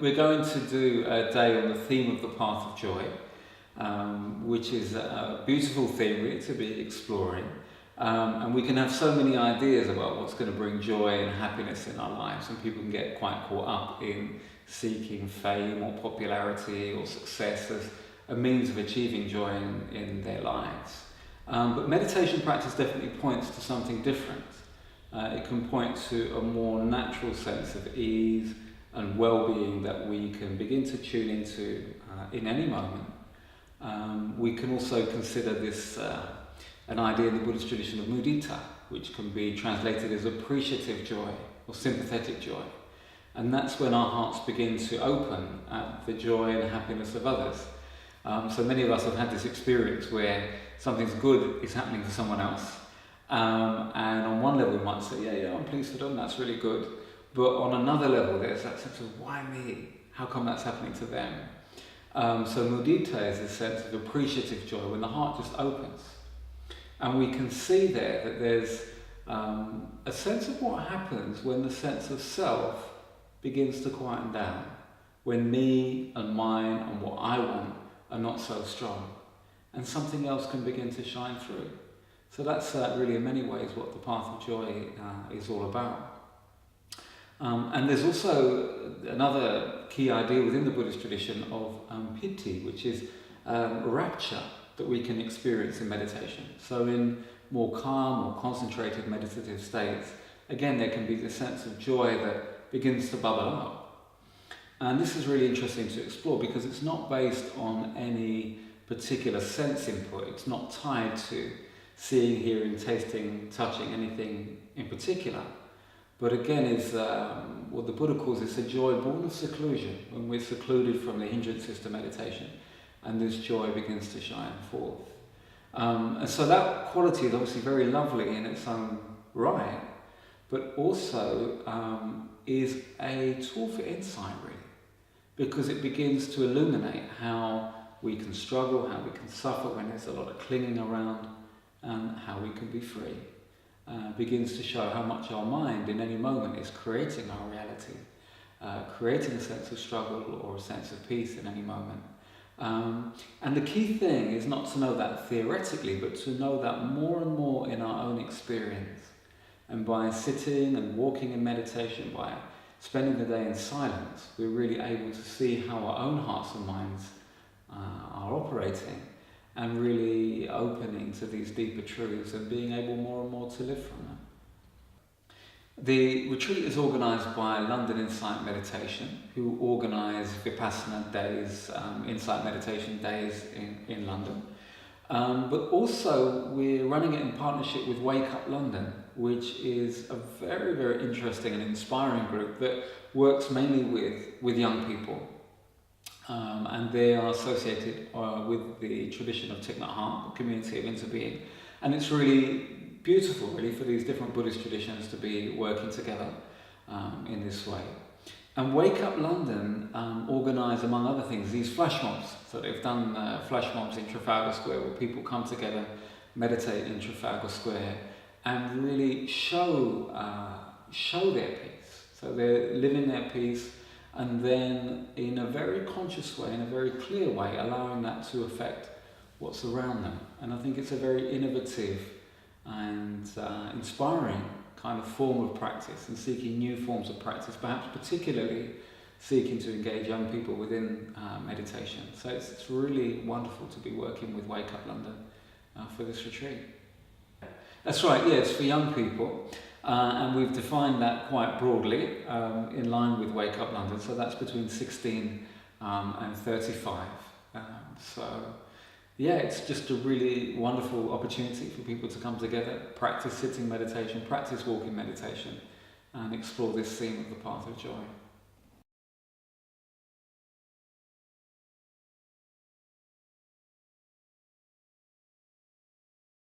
we're going to do a day on the theme of the path of joy, which is a beautiful theme really to be exploring. And we can have so many ideas about what's going to bring joy and happiness in our lives, and people can get quite caught up in seeking fame or popularity or success as a means of achieving joy in their lives. But meditation practice definitely points to something different. It can point to a more natural sense of ease and well-being that we can begin to tune into in any moment. We can also consider this an idea in the Buddhist tradition of mudita, which can be translated as appreciative joy or sympathetic joy. And that's when our hearts begin to open at the joy and happiness of others. So many of us have had this experience where something's good is happening for someone else. And on one level we might say, yeah, I'm pleased for them, that's really good. But on another level there's that sense of, why me? How come that's happening to them? So mudita is a sense of appreciative joy when the heart just opens. And we can see there that there's a sense of what happens when the sense of self begins to quieten down, when me and mine and what I want are not so strong, and something else can begin to shine through. So that's really in many ways what the path of joy is all about. And there's also another key idea within the Buddhist tradition of piti, which is rapture that we can experience in meditation. So in more calm or concentrated meditative states, again there can be this sense of joy that begins to bubble up. And this is really interesting to explore because it's not based on any particular sense input. It's not tied to seeing, hearing, tasting, touching, anything in particular. But again, is what the Buddha calls it's a joy born of seclusion, when we're secluded from the hindrances to meditation, and this joy begins to shine forth. And so that quality is obviously very lovely in its own right, but also is a tool for insight, really, because it begins to illuminate how we can struggle, how we can suffer when there's a lot of clinging around, and how we can be free. Begins to show how much our mind in any moment is creating our reality, creating a sense of struggle or a sense of peace in any moment. And the key thing is not to know that theoretically, but to know that more and more in our own experience. And by sitting and walking in meditation, by spending the day in silence, we're really able to see how our own hearts and minds are operating, and really opening to these deeper truths and being able more and more to live from them. The retreat is organised by London Insight Meditation, who organise Vipassana days, Insight Meditation days in London. But also we're running it in partnership with Wake Up London, which is a very, very interesting and inspiring group that works mainly with young people. And they are associated with the tradition of Thich Nhat Hanh, the community of interbeing. And it's really beautiful, really, for these different Buddhist traditions to be working together in this way. And Wake Up London organise, among other things, these flash mobs. So they've done flash mobs in Trafalgar Square where people come together, meditate in Trafalgar Square, and really show their peace. So they're living their peace, and then in a very conscious way, in a very clear way, allowing that to affect what's around them. And I think it's a very innovative and inspiring kind of form of practice, and seeking new forms of practice, perhaps particularly seeking to engage young people within meditation. So it's really wonderful to be working with Wake Up London for this retreat. That's right, yeah, it's for young people. And we've defined that quite broadly in line with Wake Up London, so that's between 16 and 35. So yeah, it's just a really wonderful opportunity for people to come together, practice sitting meditation, practice walking meditation, and explore this theme of the path of joy.